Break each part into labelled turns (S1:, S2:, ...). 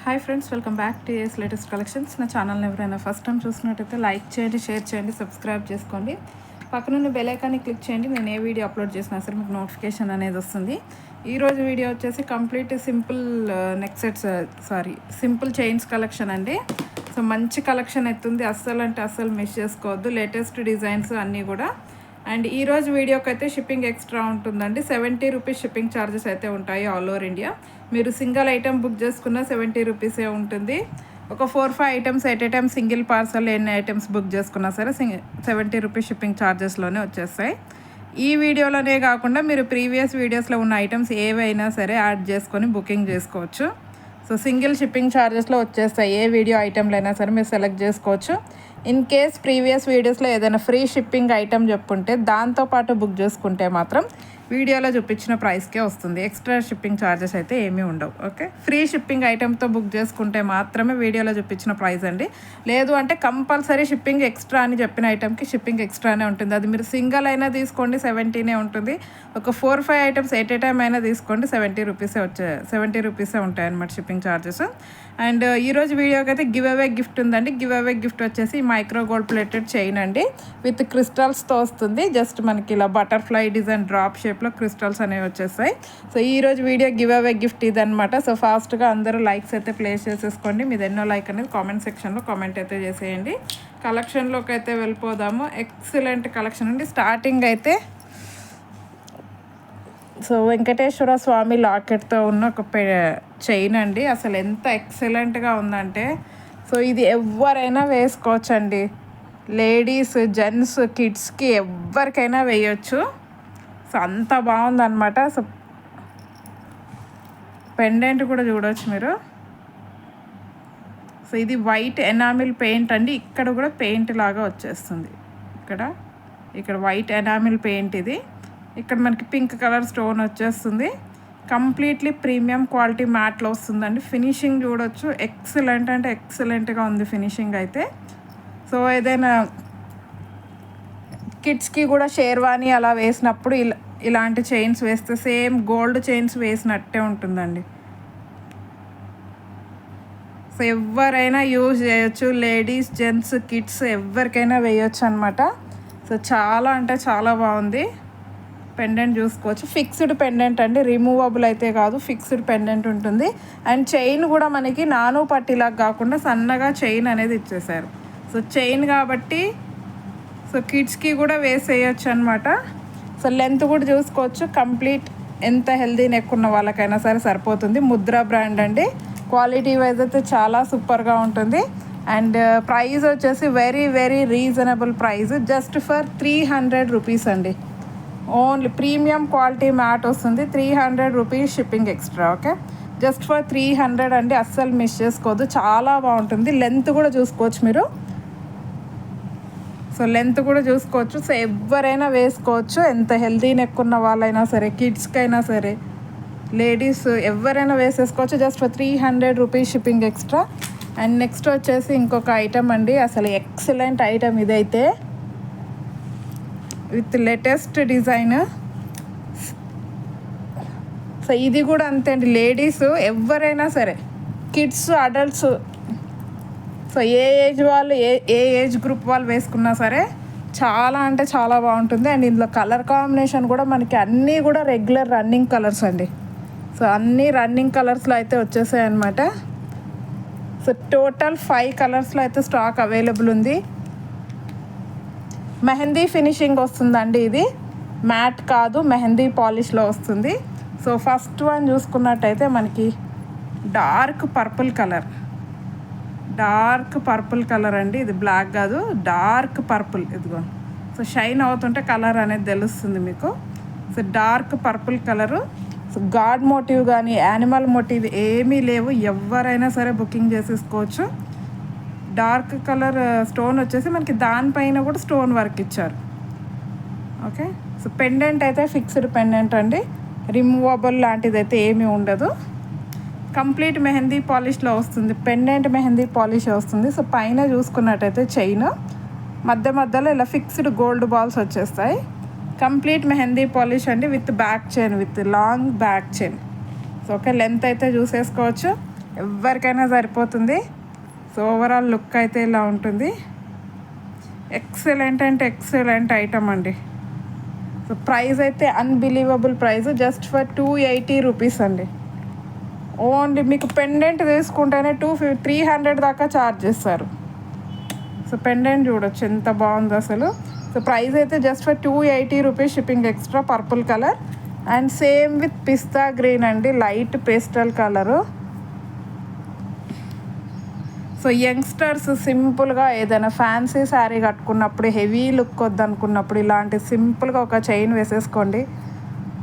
S1: Hi friends, welcome back to Ace latest collections. నా ఛానల్ని ఎవరైనా ఫస్ట్ టైం చూసినట్టయితే లైక్ చేయండి, షేర్ చేయండి, సబ్స్క్రైబ్ చేసుకోండి. పక్కనున్న బెల్ ఐకాన్ని క్లిక్ చేయండి. నేను ఏ వీడియో అప్లోడ్ చేసినా సరే మీకు నోటిఫికేషన్ అనేది వస్తుంది. ఈరోజు వీడియో వచ్చేసి complete simple neck sets simple chains collection అండి. సో మంచి కలెక్షన్ ఎత్తుంది, అస్సలు అంటే అస్సలు మిస్ చేసుకోవద్దు. లేటెస్ట్ డిజైన్స్ అన్నీ కూడా. అండ్ ఈరోజు వీడియోకి అయితే షిప్పింగ్ ఎక్స్ట్రా ఉంటుందండి. 70 రూపీస్ షిప్పింగ్ ఛార్జెస్ అయితే ఉంటాయి ఆల్ ఓవర్ ఇండియా. మీరు సింగిల్ ఐటెం బుక్ చేసుకున్న 70 రూపీసే ఉంటుంది. ఒక 4-5 items at a time single parcel ఎన్ని ఐటమ్స్ బుక్ చేసుకున్నా సరే 70 రూపీస్ షిప్పింగ్ ఛార్జెస్లోనే వచ్చేస్తాయి. ఈ వీడియోలోనే కాకుండా మీరు ప్రీవియస్ వీడియోస్లో ఉన్న ఐటమ్స్ ఏవైనా సరే యాడ్ చేసుకొని బుకింగ్ చేసుకోవచ్చు. సో సింగిల్ షిప్పింగ్ ఛార్జెస్లో వచ్చేస్తాయి. ఏ వీడియో ఐటెంలు అయినా సరే మీరు సెలెక్ట్ చేసుకోవచ్చు. ఇన్ కేస్ ప్రీవియస్ వీడియోస్లో ఏదైనా ఫ్రీ షిప్పింగ్ ఐటెం చెప్పుంటే దాంతోపాటు బుక్ చేసుకుంటే మాత్రం వీడియోలో చూపించిన ప్రైస్కే వస్తుంది. ఎక్స్ట్రా షిప్పింగ్ ఛార్జెస్ అయితే ఏమీ ఉండవు. ఓకే, ఫ్రీ షిప్పింగ్ ఐటెంతో బుక్ చేసుకుంటే మాత్రమే వీడియోలో చూపించిన ప్రైస్ అండి. లేదు అంటే కంపల్సరీ షిప్పింగ్ ఎక్స్ట్రా అని చెప్పిన ఐటెంకి షిప్పింగ్ ఎక్స్ట్రానే ఉంటుంది. అది మీరు సింగిల్ అయినా తీసుకోండి 70 ఉంటుంది. ఒక 4-5 ఐటమ్స్ ఎట్ ఏ టైం అయినా తీసుకోండి 70 రూపీసే ఉంటాయి అన్నమాట షిప్పింగ్ ఛార్జెస్. అండ్ ఈరోజు వీడియోకి అయితే గివ్ అవే గిఫ్ట్ ఉందండి. గివ్ అవే గిఫ్ట్ వచ్చేసి మైక్రో గోల్డ్ ప్లేటెడ్ చైన్ అండి, విత్ క్రిస్టల్స్తో వస్తుంది. జస్ట్ మనకి ఇలా బటర్ఫ్లై డిజైన్ డ్రాప్ షేప్లో క్రిస్టల్స్ అనేవి వచ్చేస్తాయి. సో ఈరోజు వీడియో గివ్ అవే గిఫ్ట్ ఇదనమాట. సో ఫాస్ట్గా అందరూ లైక్స్ అయితే ప్లేస్ చేసేసుకోండి. మీది ఎన్నో లైక్ అనేది కామెంట్ సెక్షన్లో కామెంట్ అయితే చేసేయండి. కలెక్షన్లోకి అయితే వెళ్ళిపోదాము. ఎక్సలెంట్ కలెక్షన్ అండి. స్టార్టింగ్ అయితే సో వెంకటేశ్వర స్వామి లాకెట్తో ఉన్న ఒక చైన్ అండి. అసలు ఎంత ఎక్సలెంట్గా ఉందంటే, సో ఇది ఎవరైనా వేసుకోవచ్చండి. లేడీస్, జెంట్స్, కిడ్స్కి ఎవరికైనా వేయచ్చు. సో అంత బాగుందన్నమాట. సో పెండెంట్ కూడా చూడవచ్చు మీరు. సో ఇది వైట్ ఎనామిల్ పెయింట్ అండి. ఇక్కడ కూడా పెయింట్ లాగా వచ్చేస్తుంది. ఇక్కడ వైట్ ఎనామిల్ పెయింట్ ఇది. ఇక్కడ మనకి పింక్ కలర్ స్టోన్ వచ్చేస్తుంది. కంప్లీట్లీ ప్రీమియం క్వాలిటీ మ్యాట్లో వస్తుందండి. ఫినిషింగ్ చూడొచ్చు, ఎక్సలెంట్ అంటే ఎక్సలెంట్గా ఉంది ఫినిషింగ్ అయితే. సో ఏదైనా కిడ్స్కి కూడా షేర్వానీ అలా వేసినప్పుడు ఇలాంటి చైన్స్ వేస్తే సేమ్ గోల్డ్ చైన్స్ వేసినట్టే ఉంటుందండి. సో ఎవరైనా యూజ్ చేయొచ్చు. లేడీస్, జెంట్స్, కిడ్స్ ఎవరికైనా వేయొచ్చు అనమాట. సో చాలా అంటే చాలా బాగుంది. పెండెంట్ చూసుకోవచ్చు. ఫిక్స్డ్ పెండెంట్ అండి, రిమూవబుల్ అయితే కాదు, ఫిక్స్డ్ పెండెంట్ ఉంటుంది. అండ్ చైన్ కూడా మనకి నాను పట్టిలాగా కాకుండా సన్నగా చైన్ అనేది ఇచ్చేసారు. సో చైన్ కాబట్టి సో కిడ్స్కి కూడా వేసేయచ్చు అనమాట. సో లెంత్ కూడా చూసుకోవచ్చు. కంప్లీట్ ఎంత హెల్దీ నెక్ ఉన్న వాళ్ళకైనా సరే సరిపోతుంది. ముద్రా బ్రాండ్ అండి. క్వాలిటీ వైజ్ అయితే చాలా సూపర్గా ఉంటుంది. అండ్ ప్రైస్ వచ్చేసి very very reasonable price, just for 300 rupees అండి. ఓన్లీ ప్రీమియం క్వాలిటీ మ్యాట్ వస్తుంది. 300 rupees shipping extra. Okay, just for 300 అండి. అస్సలు మిస్ చేసుకోవద్దు, చాలా బాగుంటుంది. లెంత్ కూడా చూసుకోవచ్చు మీరు. సో లెంత్ కూడా చూసుకోవచ్చు. సో ఎవరైనా వేసుకోవచ్చు. ఎంత హెల్దీ నెక్ ఉన్న వాళ్ళైనా సరే, కిడ్స్కి అయినా సరే, లేడీస్ ఎవరైనా వేసేసుకోవచ్చు. Just for 300 rupees shipping extra. And next వచ్చేసి ఇంకొక ఐటమ్ అండి. అసలు ఎక్సలెంట్ ఐటమ్ ఇదైతే, విత్ లేటెస్ట్ డిజైన్. సో ఇది కూడా అంతే అండి. లేడీస్ ఎవరైనా సరే, కిడ్స్, అడల్ట్స్, సో ఏ ఏజ్ వాళ్ళు, ఏ ఏజ్ గ్రూప్ వాళ్ళు వేసుకున్నా సరే చాలా అంటే చాలా బాగుంటుంది. అండ్ ఇందులో కలర్ కాంబినేషన్ కూడా మనకి అన్నీ కూడా రెగ్యులర్ రన్నింగ్ కలర్స్ అండి. సో అన్నీ రన్నింగ్ కలర్స్లో అయితే వచ్చేసాయి అన్నమాట. సో టోటల్ 5 కలర్స్లో అయితే స్టాక్ అవైలబుల్ ఉంది. మెహందీ ఫినిషింగ్ వస్తుందండి. ఇది మ్యాట్ కాదు, మెహందీ పాలిష్లో వస్తుంది. సో ఫస్ట్ వన్ చూసుకున్నట్టయితే మనకి డార్క్ పర్పుల్ కలర్ అండి. ఇది బ్లాక్ కాదు, డార్క్ పర్పుల్. ఇదిగో సో షైన్ అవుతుంటే కలర్ అనేది తెలుస్తుంది మీకు. So dark purple colour. So god motif కానీ యానిమల్ మోటివ్ ఏమీ లేవు. ఎవరైనా సరే బుకింగ్ చేసేసుకోవచ్చు. డార్క్ కలర్ స్టోన్ వచ్చేసి మనకి దానిపైన కూడా స్టోన్ వర్క్ ఇచ్చారు. ఓకే, సో పెండెంట్ అయితే ఫిక్స్డ్ పెండెంట్ అండి, రిమూవబుల్ లాంటిది అయితే ఏమీ ఉండదు. కంప్లీట్ మెహందీ పాలిష్లో వస్తుంది. పెండెంట్ మెహందీ పాలిష్ వస్తుంది. సో పైన చూసుకున్నట్టయితే చైన్ మధ్యలో ఇలా ఫిక్స్డ్ గోల్డ్ బాల్స్ వచ్చేస్తాయి. కంప్లీట్ మెహందీ పాలిష్ అండి, with back chain, with long back chain. So okay, length అయితే చూసేసుకోవచ్చు. ఎవరికైనా సరిపోతుంది. సో ఓవరాల్ లుక్ అయితే ఇలా ఉంటుంది. ఎక్సలెంట్ అంటే ఎక్సలెంట్ ఐటమ్ అండి. సో ప్రైస్ అయితే unbelievable price, just for 280 rupees అండి. ఓన్లీ మీకు పెండెంట్ తీసుకుంటేనే 300 దాకా ఛార్జ్ చేస్తారు. సో పెండెంట్ చూడొచ్చు ఎంత బాగుందో అసలు. సో ప్రైస్ అయితే just for 280 rupees, shipping extra. Purple colour and same with pista green అండి, light pastel colour. So youngsters సింపుల్గా ఏదైనా ఫ్యాన్సీ శారీ కట్టుకున్నప్పుడు, హెవీ లుక్ వద్దనుకున్నప్పుడు ఇలాంటి సింపుల్గా ఒక చైన్ వేసేసుకోండి.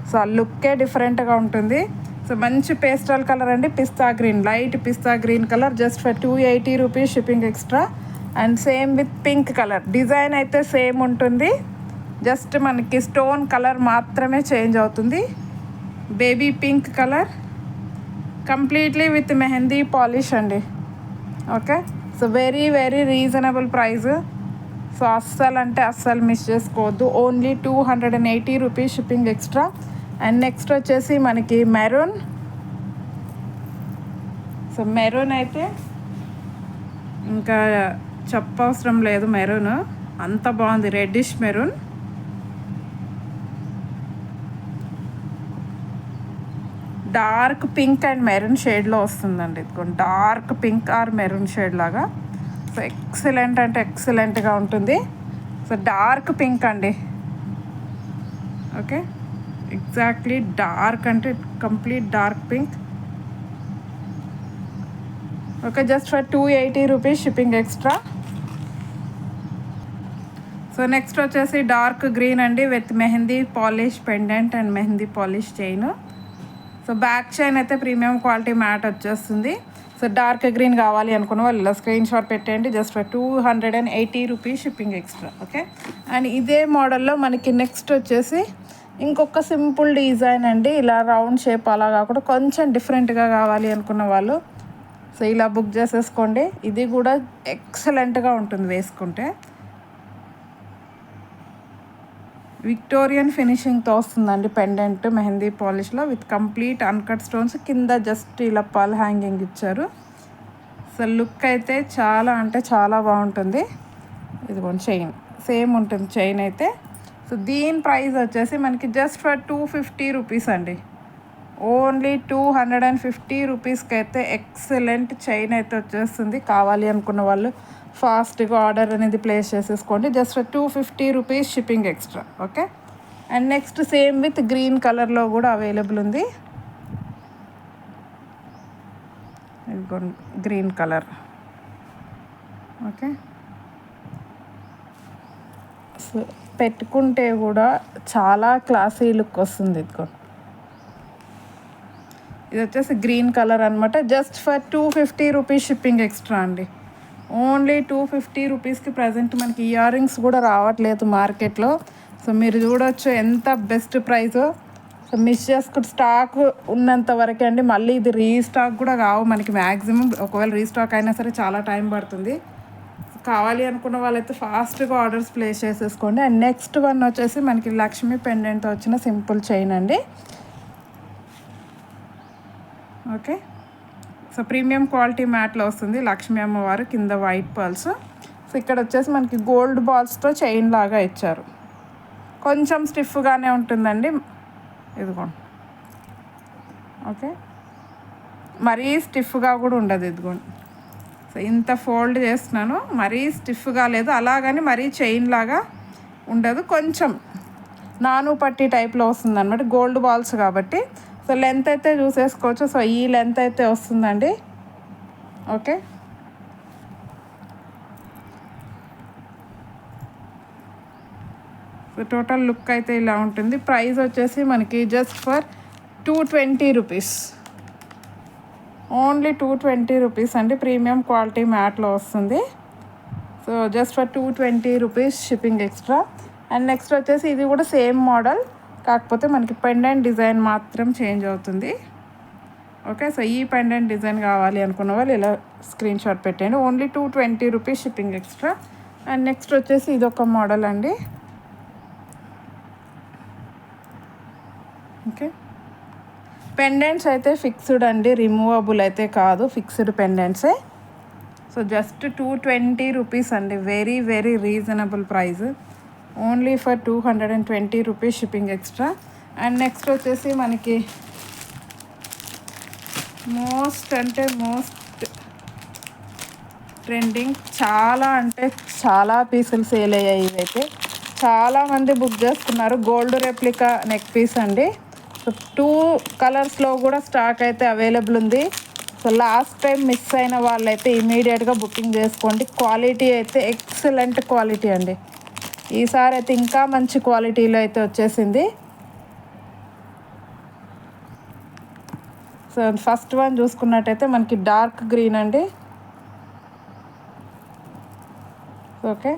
S1: సో ఆ లుక్కే డిఫరెంట్గా ఉంటుంది. సో మంచి పేస్టల్ కలర్ అండి, pista green, light pista green colour, just for 280 rupees, shipping extra. And same with pink colour. Design అయితే సేమ్ ఉంటుంది, జస్ట్ మనకి స్టోన్ కలర్ మాత్రమే చేంజ్ అవుతుంది. Baby pink colour, completely with mehndi polish అండి. Okay, so very very reasonable price. So అస్సలు అంటే అస్సలు మిస్ చేసుకోవద్దు. Only 280 rupees, shipping extra. And next వచ్చేసి మనకి మెరూన్. సో మెరూన్ అయితే ఇంకా చెప్పవసరం లేదు, మెరూన్ అంత బాగుంది, reddish maroon. Dark pink and maroon షేడ్లో వస్తుందండి. ఇదిగోండి, dark pink or maroon shade లాగా. సో ఎక్సలెంట్ అంటే ఎక్సలెంట్గా ఉంటుంది. సో డార్క్ పింక్ అండి. ఓకే, ఎగ్జాక్ట్లీ డార్క్ అంటే complete dark pink. Okay, just for 280 rupees, shipping extra. So next వచ్చేసి డార్క్ గ్రీన్ అండి, with mehndi polish pendant and mehndi polish chain. So back chain అయితే premium quality mat వచ్చేస్తుంది. So dark green కావాలి అనుకున్న వాళ్ళు ఇలా screen shot పెట్టేయండి, just for 280 rupees, shipping extra. Okay, and ఇదే మోడల్లో మనకి నెక్స్ట్ వచ్చేసి ఇంకొక సింపుల్ డిజైన్ అండి. ఇలా రౌండ్ షేప్ అలా కాకుండా కొంచెం డిఫరెంట్గా కావాలి అనుకున్న వాళ్ళు సో ఇలా బుక్ చేసేసుకోండి. ఇది కూడా ఎక్సలెంట్గా ఉంటుంది వేసుకుంటే. విక్టోరియన్ ఫినిషింగ్తో వస్తుందండి పెండెంట్, మెహందీ పాలిష్లో విత్ కంప్లీట్ అన్కట్ స్టోన్స్. కింద జస్ట్ ఇలా పల్ హ్యాంగింగ్ ఇచ్చారు. సో లుక్ అయితే చాలా అంటే చాలా బాగుంటుంది. ఇదిగోండి చైన్ సేమ్ ఉంటుంది చైన్ అయితే. సో దీని ప్రైస్ వచ్చేసి మనకి జస్ట్ ఫర్ 250 రూపీస్ అండి. ఓన్లీ 250 రూపీస్కి అయితే ఎక్సలెంట్ చైన్ అయితే వచ్చేస్తుంది. కావాలి అనుకున్న వాళ్ళు ఫాస్ట్గా ఆర్డర్ అనేది ప్లేస్ చేసేసుకోండి, just for 250 rupees, shipping extra. Okay, and next same with green కలర్లో కూడా అవైలబుల్ ఉంది. Green colour. ఓకే, సో పెట్టుకుంటే కూడా చాలా క్లాసీ లుక్ వస్తుంది. ఇది వచ్చేసి గ్రీన్ కలర్ అనమాట, just for 250 rupees, shipping extra అండి. ఓన్లీ 250 రూపీస్కి ప్రజెంట్ మనకి ఇయర్ రింగ్స్ కూడా రావట్లేదు మార్కెట్లో. సో మీరు చూడవచ్చు ఎంత బెస్ట్ ప్రైస్. సో మిస్ చేసుకుంటే స్టాక్ ఉన్నంత వరకే అండి, మళ్ళీ ఇది రీస్టాక్ కూడా కావు మనకి మ్యాక్సిమం. ఒకవేళ రీస్టాక్ అయినా సరే చాలా టైం పడుతుంది. కావాలి అనుకున్న వాళ్ళైతే ఫాస్ట్గా ఆర్డర్స్ ప్లేస్ చేసేసుకోండి. అండ్ నెక్స్ట్ వన్ వచ్చేసి మనకి లక్ష్మీ పెండెంట్తో వచ్చిన సింపుల్ చైన్ అండి. ఓకే, సో ప్రీమియం క్వాలిటీ మ్యాట్లో వస్తుంది, లక్ష్మీ అమ్మవారు, కింద వైట్ పర్ల్స్. సో ఇక్కడ వచ్చేసి మనకి గోల్డ్ బాల్స్తో చైన్ లాగా ఇచ్చారు. కొంచెం స్టిఫ్గానే ఉంటుందండి, ఇదిగోండి. ఓకే, మరీ స్టిఫ్గా కూడా ఉండదు, ఇదిగోండి. సో ఇంత ఫోల్డ్ చేస్తున్నాను, మరీ స్టిఫ్గా లేదు, అలాగని మరీ చైన్ లాగా ఉండదు, కొంచెం నాను పట్టి టైప్లో వస్తుంది అనమాట, గోల్డ్ బాల్స్ కాబట్టి. సో లెంత్ అయితే చూసేసుకోవచ్చు. సో ఈ లెంత్ అయితే వస్తుందండి. ఓకే, సో టోటల్ లుక్ అయితే ఇలా ఉంటుంది. ప్రైస్ వచ్చేసి మనకి just for 220 rupees, only 220 rupees అండి. ప్రీమియం క్వాలిటీ మ్యాట్లో వస్తుంది. So just for 220 rupees, shipping extra. And next వచ్చేసి ఇది కూడా సేమ్ మోడల్, కాకపోతే మనకి పెండెంట్ డిజైన్ మాత్రం చేంజ్ అవుతుంది. ఓకే, సో ఈ పెండెంట్ డిజైన్ కావాలి అనుకున్న వాళ్ళు ఇలా స్క్రీన్ షాట్ పెట్టండి. Only 220 rupees, shipping extra. And next వచ్చేసి ఇదొక మోడల్ అండి. ఓకే, పెండెంట్స్ అయితే ఫిక్స్డ్ అండి, రిమూవబుల్ అయితే కాదు, ఫిక్స్డ్ పెండెంట్సే. సో జస్ట్ 220 రూపీస్ అండి, very very reasonable price, only for 220 rupees shipping extra. And next వచ్చేసి మనకి మోస్ట్ ట్రెండింగ్, చాలా అంటే చాలా పీసులు సేల్ అయ్యాయి. ఇవైతే చాలామంది బుక్ చేసుకున్నారు. గోల్డ్ రెప్లికా నెక్ పీస్ అండి. సో 2 కలర్స్లో కూడా స్టాక్ అయితే అవైలబుల్ ఉంది. సో లాస్ట్ టైం మిస్ అయిన వాళ్ళైతే ఇమీడియట్గా బుకింగ్ చేసుకోండి. క్వాలిటీ అయితే ఎక్సలెంట్ క్వాలిటీ అండి. ఈసారి అయితే ఇంకా మంచి క్వాలిటీలో అయితే వచ్చేసింది. సో ఫస్ట్ వన్ చూసుకున్నట్టయితే మనకి డార్క్ గ్రీన్ అండి. ఓకే,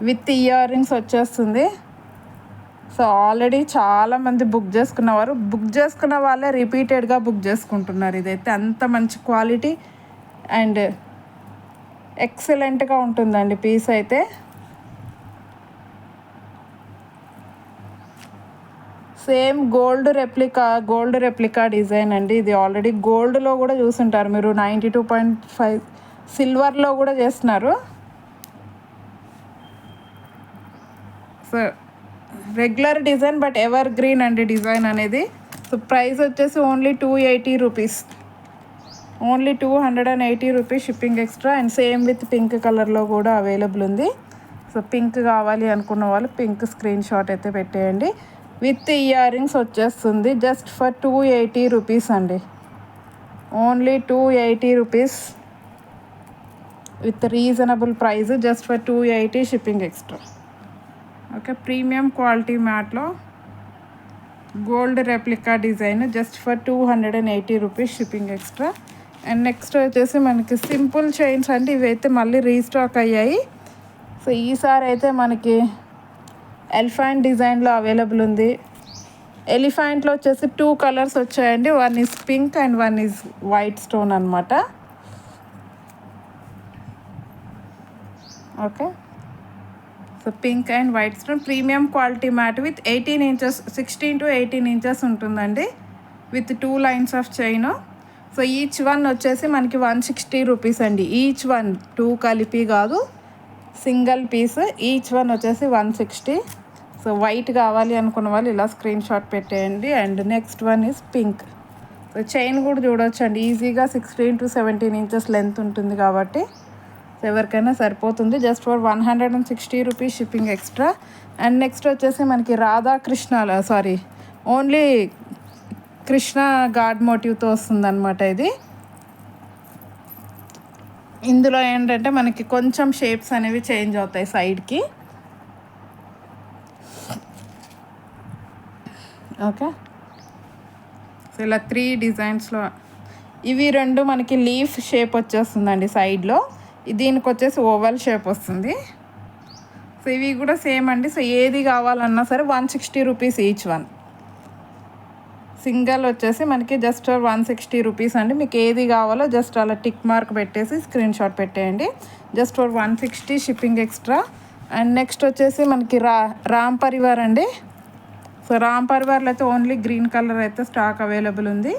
S1: విత్ ఇయర్ రింగ్స్ వచ్చేస్తుంది. సో ఆల్రెడీ చాలామంది బుక్ చేసుకున్న వాళ్ళే రిపీటెడ్గా బుక్ చేసుకుంటున్నారు. ఇదైతే అంత మంచి క్వాలిటీ అండ్ ఎక్సలెంట్గా ఉంటుందండి పీస్ అయితే. సేమ్ గోల్డ్ రెప్లికా డిజైన్ అండి. ఇది ఆల్రెడీ గోల్డ్లో కూడా చూసుంటారు మీరు, 92.5 సిల్వర్లో కూడా చేస్తున్నారు. So regular design but ever green అండి డిజైన్ అనేది. సో ప్రైస్ వచ్చేసి only 280 rupees, only 280 rupees shipping extra. And same with pink కలర్లో కూడా అవైలబుల్ ఉంది. సో పింక్ కావాలి అనుకున్న వాళ్ళు పింక్ స్క్రీన్ షాట్ అయితే పెట్టేయండి. విత్ ఇయర్ రింగ్స్ వచ్చేస్తుంది, జస్ట్ ఫర్ 280 రూపీస్ అండి, only 280 rupees with reasonable price, just for 280 shipping extra. Okay, premium quality మ్యాట్లో gold replica design, just for 280 rupees shipping extra. And next వచ్చేసి మనకి simple chains అండి. ఇవైతే మళ్ళీ రీస్టాక్ అయ్యాయి. So ఈసారి అయితే మనకి ఎలిఫెంట్ డిజైన్లో అవైలబుల్ ఉంది. ఎలిఫెంట్లో వచ్చేసి 2 కలర్స్ వచ్చాయండి, one is pink and one is white stone అనమాట. Okay, so pink and white stone premium quality matte with 18 inches, 16 to 18 inches ఉంటుందండి, with 2 lines of chain. So each one వచ్చేసి మనకి 160 rupees అండి. Each one 2 కలిపి కాదు, single piece, each one వచ్చేసి 160. So white కావాలి అనుకున్న వాళ్ళు ఇలా స్క్రీన్ షాట్ పెట్టేయండి. And next one is pink. So chain కూడా చూడొచ్చండి, ఈజీగా 16 to 17 ఇంచెస్ లెంత్ ఉంటుంది కాబట్టి ఎవరికైనా సరిపోతుంది, just for 160 rupees shipping extra. And next వచ్చేసి మనకి ఓన్లీ కృష్ణ గాడ్ మోటివ్తో వస్తుందన్నమాట ఇది. ఇందులో ఏంటంటే మనకి కొంచెం షేప్స్ అనేవి చేంజ్ అవుతాయి సైడ్కి. ఓకే, సో ఇలా 3 డిజైన్స్లో ఇవి 2 మనకి లీఫ్ షేప్ వచ్చేస్తుందండి సైడ్లో, దీనికి వచ్చేసి ఓవల్ షేప్ వస్తుంది. సో ఇవి కూడా సేమ్ అండి. సో ఏది కావాలన్నా సరే 160 రూపీస్ ఈచ్ వన్. సింగిల్ వచ్చేసి మనకి జస్ట్ 160 రూపీస్ అండి. మీకు ఏది కావాలో జస్ట్ అలా టిక్ మార్క్ పెట్టేసి స్క్రీన్ షాట్ పెట్టేయండి, just for 160 shipping extra. And next వచ్చేసి మనకి రామ్ పరివార్ అండి. సో రామ్ పరివార్లో అయితే ఓన్లీ గ్రీన్ కలర్ అయితే స్టాక్ అవైలబుల్ ఉంది.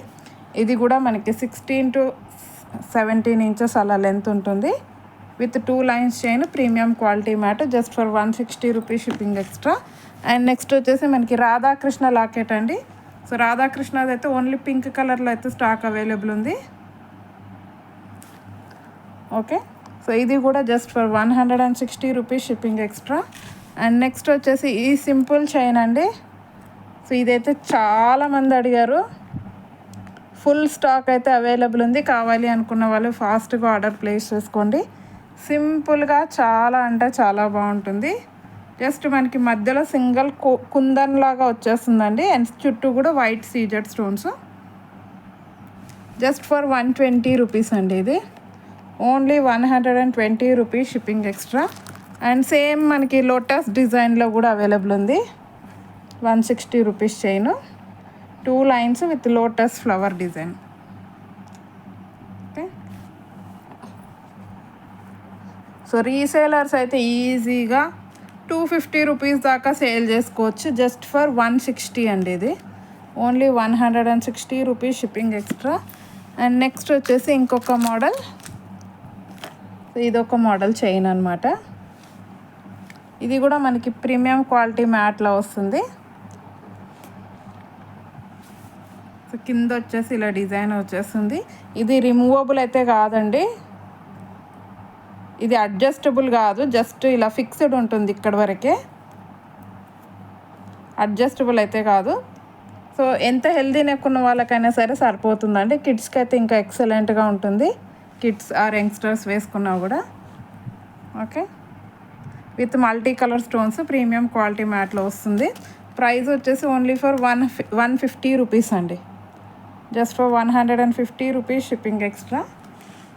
S1: ఇది కూడా మనకి 16 to 17 ఇంచెస్ అలా లెంత్ ఉంటుంది, with 2 lines chain, premium quality mat, just for 160 rupees shipping extra. And next వచ్చేసి మనకి రాధాకృష్ణ లాకెట్ అండి. సో రాధాకృష్ణది అయితే ఓన్లీ పింక్ కలర్లో అయితే స్టాక్ అవైలబుల్ ఉంది. ఓకే, సో ఇది కూడా just for 160 rupees shipping extra. And next వచ్చేసి ఈ సింపుల్ చైన్ అండి. సో ఇదైతే చాలామంది అడిగారు, ఫుల్ స్టాక్ అయితే అవైలబుల్ ఉంది. కావాలి అనుకున్న వాళ్ళు ఫాస్ట్గా ఆర్డర్ ప్లేస్ చేసుకోండి. సింపుల్గా చాలా అంటే చాలా బాగుంటుంది. జస్ట్ మనకి మధ్యలో సింగిల్ కుందన్ లాగా వచ్చేస్తుందండి. అండ్ చుట్టూ కూడా white CZ stones, just for 120 rupees అండి. ఇది only 120 rupees shipping extra. And same మనకి లోటస్ డిజైన్లో కూడా అవైలబుల్ ఉంది, 160 rupees chain, 2 lines with lotus flower design. Okay, so resellers అయితే ఈజీగా 250 రూపీస్ దాకా సేల్ చేసుకోవచ్చు, జస్ట్ ఫర్ 160 అండి. ఇది only 160 rupees shipping extra. And next వచ్చేసి ఇంకొక మోడల్, ఇదొక మోడల్ చైన్ అనమాట. ఇది కూడా మనకి ప్రీమియం క్వాలిటీ మ్యాట్లో వస్తుంది. సో కింద వచ్చేసి ఇలా డిజైన్ వచ్చేస్తుంది. ఇది రిమూవబుల్ అయితే కాదండి, ఇది అడ్జస్టబుల్ కాదు, జస్ట్ ఇలా ఫిక్స్డ్ ఉంటుంది ఇక్కడ వరకే, అడ్జస్టబుల్ అయితే కాదు. సో ఎంత హెల్దీ నెక్ ఉన్న వాళ్ళకైనా సరే సరిపోతుందండి. కిడ్స్కి అయితే ఇంకా ఎక్సలెంట్గా ఉంటుంది, కిడ్స్ ఆర్ యంగ్స్టర్స్ వేసుకున్నా కూడా. Okay, with multi colour stones premium quality మ్యాట్లో వస్తుంది. ప్రైస్ వచ్చేసి ఓన్లీ ఫర్ 150 రూపీస్ అండి, just for 150 rupees shipping extra.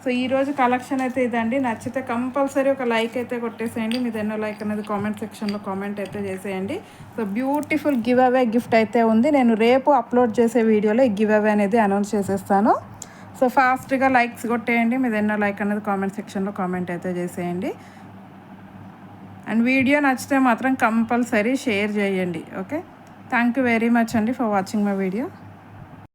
S1: So ఈరోజు కలెక్షన్ అయితే ఇదండి. నచ్చితే కంపల్సరీ ఒక లైక్ అయితే కొట్టేసేయండి. మీది ఎన్నో లైక్ అనేది కామెంట్ సెక్షన్లో కామెంట్ అయితే చేసేయండి. So beautiful give away gift అయితే ఉంది. నేను రేపు అప్లోడ్ చేసే వీడియోలో ఈ గివ్ అవే అనేది అనౌన్స్ చేసేస్తాను. సో ఫాస్ట్గా లైక్స్ కొట్టేయండి. మీది ఎన్నో లైక్ అనేది కామెంట్ సెక్షన్లో కామెంట్ అయితే చేసేయండి. అండ్ వీడియో నచ్చితే మాత్రం కంపల్సరీ షేర్ చేయండి. Okay, thank you very much అండి ఫర్ వాచింగ్ మై వీడియో.